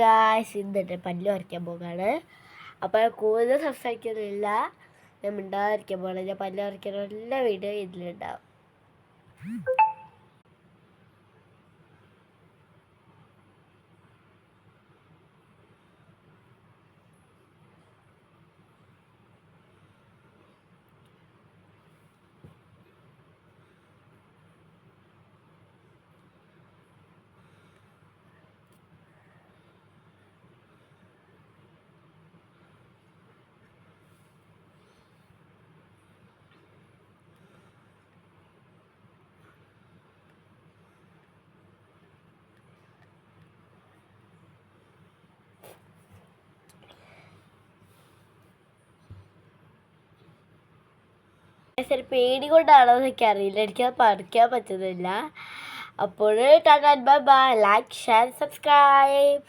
Guys ഇന്നിട്ട് പല്ല് പറിക്കാൻ പോകാണ്. അപ്പോൾ കൂടുതൽ സംസാരിക്കുന്നില്ല, ഞാൻ മിണ്ടാതിരിക്കാൻ പോകണം. ഞാൻ പല്ല് പറിക്കുന്ന എല്ലാ വീഡിയോ ഇതിലുണ്ടാവും. പേടി കൊണ്ടാണോ എന്നൊക്കെ അറിയില്ല, എനിക്കത് പറിക്കാൻ പറ്റുന്നില്ല. അപ്പോൾ tata bye bye, like share subscribe.